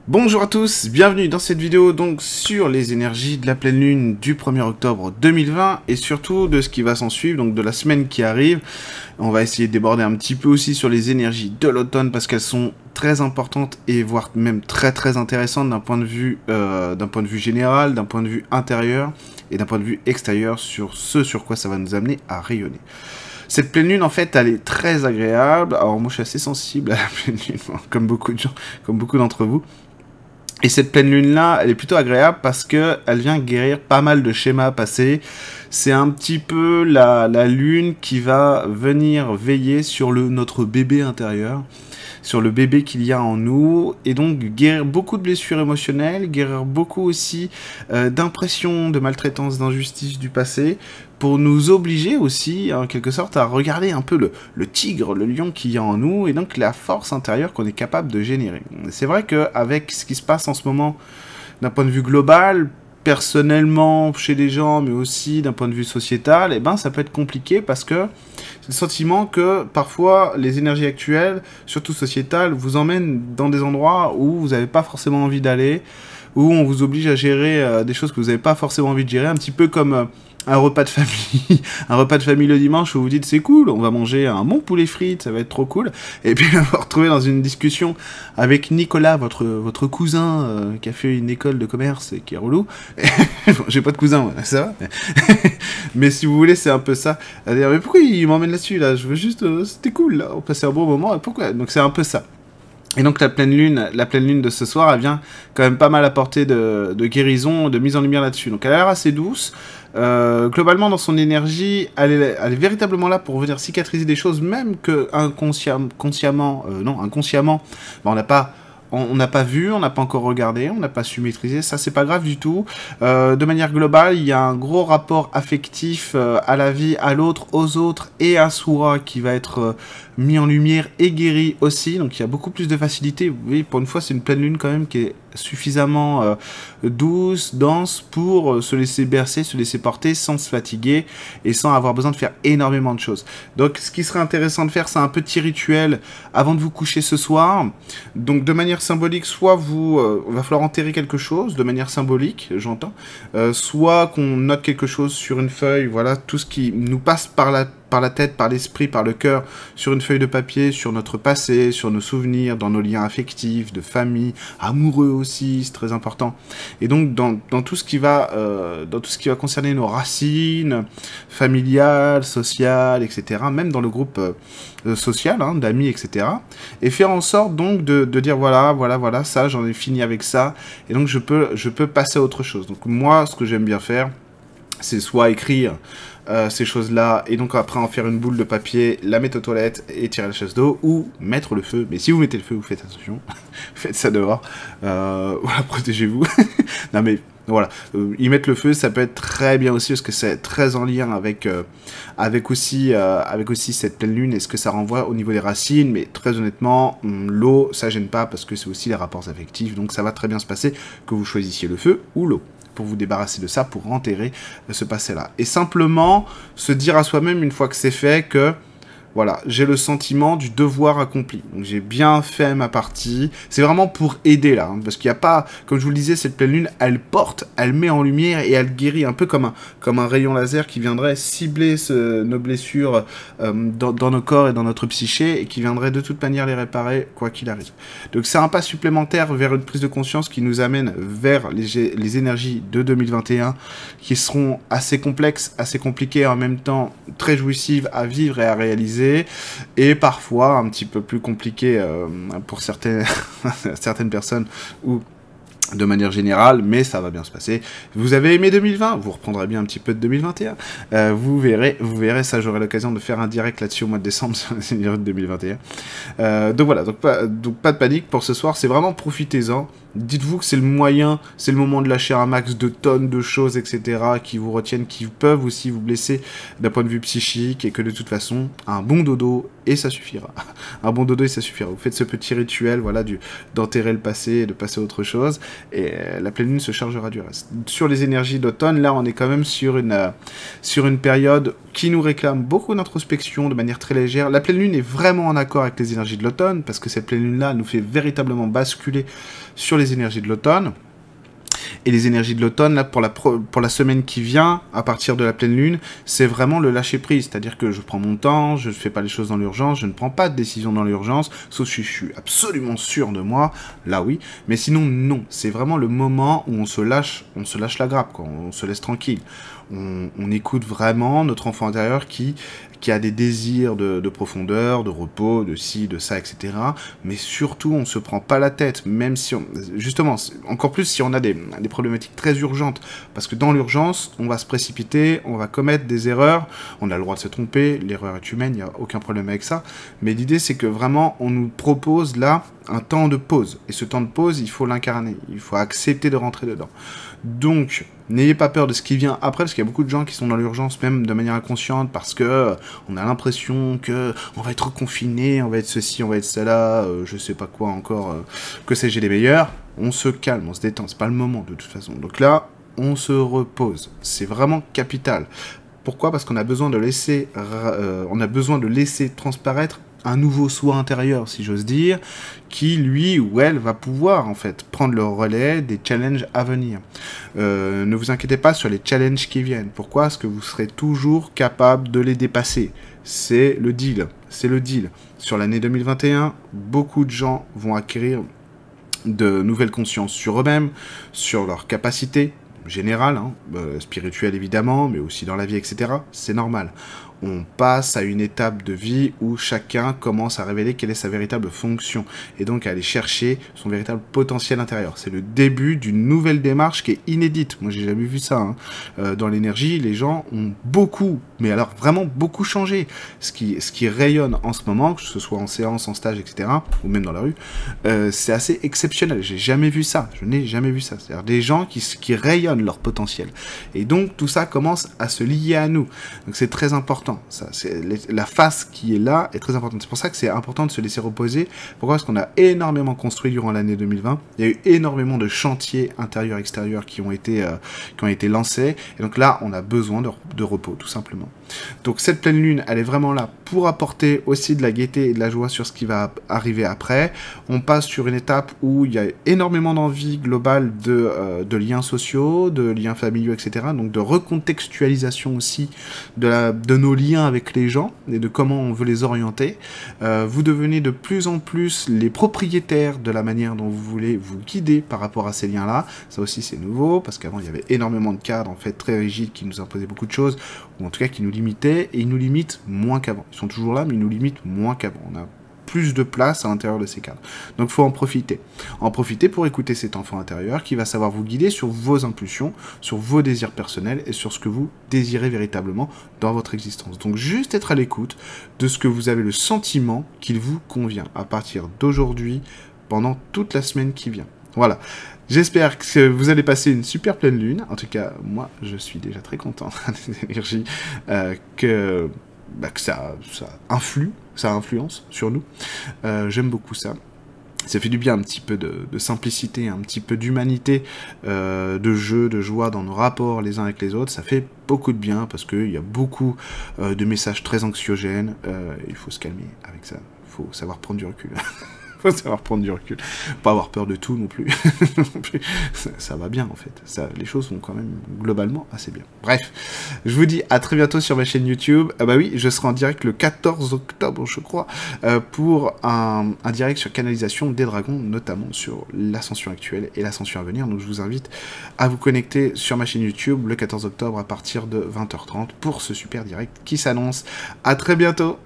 Bonjour à tous, bienvenue dans cette vidéo donc sur les énergies de la pleine lune du 1er octobre 2020 et surtout de ce qui va s'en suivre, donc de la semaine qui arrive. On va essayer de déborder un petit peu aussi sur les énergies de l'automne parce qu'elles sont très importantes et voire même très intéressantes d'un point de vue général, d'un point de vue intérieur et d'un point de vue extérieur sur ce sur quoi ça va nous amener à rayonner. Cette pleine lune, en fait, elle est très agréable. Alors moi, je suis assez sensible à la pleine lune, comme beaucoup de gens, comme beaucoup d'entre vous. Et cette pleine lune-là, elle est plutôt agréable parce que elle vient guérir pas mal de schémas passés. C'est un petit peu la lune qui va venir veiller sur notre bébé intérieur, sur le bébé qu'il y a en nous, et donc guérir beaucoup de blessures émotionnelles, guérir beaucoup aussi d'impressions, de maltraitance, d'injustice du passé, pour nous obliger aussi, en quelque sorte, à regarder un peu le tigre, le lion qu'il y a en nous, et donc la force intérieure qu'on est capable de générer. C'est vrai qu'avec ce qui se passe en ce moment, d'un point de vue global, personnellement chez les gens, mais aussi d'un point de vue sociétal, eh ben, ça peut être compliqué parce que c'est le sentiment que parfois les énergies actuelles, surtout sociétales, vous emmènent dans des endroits où vous n'avez pas forcément envie d'aller, où on vous oblige à gérer des choses que vous n'avez pas forcément envie de gérer, un petit peu comme un repas de famille, un repas de famille le dimanche où vous dites c'est cool, on va manger un bon poulet frites, ça va être trop cool, et puis vous vous retrouvez dans une discussion avec Nicolas, votre cousin qui a fait une école de commerce et qui est relou. Bon, j'ai pas de cousin, moi, ça va. Mais si vous voulez, c'est un peu ça. À dire, mais pourquoi il m'emmène là-dessus là? Je veux juste, c'était cool là, on passait un bon moment, et pourquoi? Donc c'est un peu ça. Et donc la pleine lune de ce soir, elle vient quand même pas mal apporter de guérison, de mise en lumière là-dessus. Donc elle a l'air assez douce. Globalement, dans son énergie, elle est véritablement là pour venir cicatriser des choses, même que inconsciemment, on n'a pas vu, on n'a pas encore regardé, on n'a pas su maîtriser, ça c'est pas grave du tout. De manière globale, il y a un gros rapport affectif à la vie, à l'autre, aux autres et à soi qui va être mis en lumière et guéri aussi, donc il y a beaucoup plus de facilité. Vous voyez, pour une fois, c'est une pleine lune quand même qui est suffisamment douce, dense pour se laisser bercer, se laisser porter sans se fatiguer et sans avoir besoin de faire énormément de choses. Donc ce qui serait intéressant de faire, c'est un petit rituel avant de vous coucher ce soir. Donc de manière symbolique, soit va falloir enterrer quelque chose, de manière symbolique, j'entends, soit qu'on note quelque chose sur une feuille, voilà, tout ce qui nous passe par la tête, par l'esprit, par le cœur, sur une feuille de papier, sur notre passé, sur nos souvenirs, dans nos liens affectifs, de famille, amoureux aussi, c'est très important. Et donc dans tout ce qui va concerner nos racines familiales, sociales, etc., même dans le groupe social, hein, d'amis, etc., et faire en sorte donc de dire voilà, ça, j'en ai fini avec ça, et donc je peux passer à autre chose. Donc moi, ce que j'aime bien faire, c'est soit écrire ces choses-là, et donc après en faire une boule de papier, la mettre aux toilettes et tirer la chasse d'eau, ou mettre le feu. Mais si vous mettez le feu, vous faites attention, faites ça dehors, voilà, protégez-vous. Non mais voilà, y mettre le feu, ça peut être très bien aussi, parce que c'est très en lien avec aussi cette pleine lune et ce que ça renvoie au niveau des racines. Mais très honnêtement, l'eau, ça gêne pas, parce que c'est aussi les rapports affectifs, donc ça va très bien se passer que vous choisissiez le feu ou l'eau, pour vous débarrasser de ça, pour enterrer ce passé-là. Et simplement se dire à soi-même, une fois que c'est fait, que voilà, j'ai le sentiment du devoir accompli. Donc j'ai bien fait ma partie. C'est vraiment pour aider là, hein, parce qu'il n'y a pas, comme je vous le disais, cette pleine lune, elle porte, elle met en lumière et elle guérit, un peu comme un rayon laser qui viendrait cibler nos blessures dans nos corps et dans notre psyché, et qui viendrait de toute manière les réparer, quoi qu'il arrive. Donc c'est un pas supplémentaire vers une prise de conscience qui nous amène vers les énergies de 2021, qui seront assez complexes, assez compliquées, en même temps très jouissives à vivre et à réaliser, et parfois un petit peu plus compliqué pour certaines personnes, ou de manière générale, mais ça va bien se passer. Vous avez aimé 2020, vous reprendrez bien un petit peu de 2021. Vous verrez, ça, j'aurai l'occasion de faire un direct là-dessus au mois de décembre sur les énergies de 2021. Donc voilà, donc pas de panique pour ce soir, c'est vraiment profitez-en. Dites-vous que c'est le moment de lâcher un max de tonnes de choses, etc., qui vous retiennent, qui peuvent aussi vous blesser d'un point de vue psychique, et que de toute façon, un bon dodo, et ça suffira. Un bon dodo, et ça suffira. Vous faites ce petit rituel, voilà, d'enterrer le passé, et de passer à autre chose, et la pleine lune se chargera du reste. Sur les énergies d'automne, là, on est quand même sur une période qui nous réclame beaucoup d'introspection de manière très légère. La pleine lune est vraiment en accord avec les énergies de l'automne, parce que cette pleine lune-là nous fait véritablement basculer sur les énergies de l'automne. Et les énergies de l'automne, là, pour la semaine qui vient, à partir de la pleine lune, c'est vraiment le lâcher-prise. C'est-à-dire que je prends mon temps, je ne fais pas les choses dans l'urgence, je ne prends pas de décision dans l'urgence, sauf si je suis absolument sûr de moi, là oui. Mais sinon, non. C'est vraiment le moment où on se lâche la grappe, quoi. On se laisse tranquille. On écoute vraiment notre enfant intérieur qui a des désirs de profondeur, de repos, de ci, de ça, etc. Mais surtout, on se prend pas la tête, même si justement, encore plus si on a des problématiques très urgentes, parce que dans l'urgence, on va se précipiter, on va commettre des erreurs, on a le droit de se tromper, l'erreur est humaine, il n'y a aucun problème avec ça, mais l'idée c'est que vraiment, on nous propose là un temps de pause, et ce temps de pause, il faut l'incarner, il faut accepter de rentrer dedans. Donc, n'ayez pas peur de ce qui vient après, parce qu'il y a beaucoup de gens qui sont dans l'urgence, même de manière inconsciente, parce que on a l'impression que on va être confiné, on va être ceci, on va être cela, je sais pas quoi encore, que sais-je les meilleurs. On se calme, on se détend, c'est pas le moment de toute façon. Donc là, on se repose. C'est vraiment capital. Pourquoi ? Parce qu'on a besoin de laisser, transparaître un nouveau soi intérieur, si j'ose dire, qui, lui ou elle, va pouvoir, en fait, prendre le relais des challenges à venir. Ne vous inquiétez pas sur les challenges qui viennent. Pourquoi ? Parce que vous serez toujours capable de les dépasser. C'est le deal. C'est le deal. Sur l'année 2021, beaucoup de gens vont acquérir de nouvelles consciences sur eux-mêmes, sur leurs capacités générales, spirituelles évidemment, mais aussi dans la vie, etc. C'est normal. On passe à une étape de vie où chacun commence à révéler quelle est sa véritable fonction et donc à aller chercher son véritable potentiel intérieur. C'est le début d'une nouvelle démarche qui est inédite. Moi, j'ai jamais vu ça. Dans l'énergie, les gens ont beaucoup, mais alors vraiment beaucoup changé. Ce qui rayonne en ce moment, que ce soit en séance, en stage, etc., ou même dans la rue, c'est assez exceptionnel. J'ai jamais vu ça. Je n'ai jamais vu ça. C'est-à-dire des gens qui rayonnent leur potentiel. Et donc, tout ça commence à se lier à nous. Donc, c'est très important. Ça, la face qui est là est très importante. C'est pour ça que c'est important de se laisser reposer. Pourquoi ? Parce qu'on a énormément construit durant l'année 2020. Il y a eu énormément de chantiers intérieurs, extérieurs qui ont été lancés. Et donc là, on a besoin de repos, tout simplement. Donc cette pleine lune, elle est vraiment là pour apporter aussi de la gaieté et de la joie sur ce qui va arriver après. On passe sur une étape où il y a énormément d'envie globale de liens sociaux, de liens familiaux, etc. Donc de recontextualisation aussi de nos liens avec les gens et de comment on veut les orienter. Vous devenez de plus en plus les propriétaires de la manière dont vous voulez vous guider par rapport à ces liens-là. Ça aussi c'est nouveau parce qu'avant il y avait énormément de cadres en fait très rigides qui nous imposaient beaucoup de choses ou en tout cas qui nous limitaient et ils nous limitent moins qu'avant. Ils sont toujours là mais ils nous limitent moins qu'avant. On a plus de place à l'intérieur de ces cadres. Donc il faut en profiter. En profiter pour écouter cet enfant intérieur qui va savoir vous guider sur vos impulsions, sur vos désirs personnels et sur ce que vous désirez véritablement dans votre existence. Donc juste être à l'écoute de ce que vous avez le sentiment qu'il vous convient à partir d'aujourd'hui pendant toute la semaine qui vient. Voilà. J'espère que vous allez passer une super pleine lune. En tout cas, moi, je suis déjà très content des énergies que ça influence sur nous. J'aime beaucoup ça. Ça fait du bien un petit peu de simplicité, un petit peu d'humanité, de jeu, de joie dans nos rapports les uns avec les autres. Ça fait beaucoup de bien parce qu'il y a beaucoup de messages très anxiogènes. Il faut se calmer avec ça. Il faut savoir prendre du recul. Faut savoir prendre du recul. Pas avoir peur de tout non plus. ça va bien en fait. Les choses vont quand même globalement assez bien. Bref, je vous dis à très bientôt sur ma chaîne YouTube. Ah bah oui, je serai en direct le 14 octobre, je crois, pour un direct sur canalisation des dragons, notamment sur l'ascension actuelle et l'ascension à venir. Donc je vous invite à vous connecter sur ma chaîne YouTube le 14 octobre à partir de 20h30 pour ce super direct qui s'annonce. À très bientôt.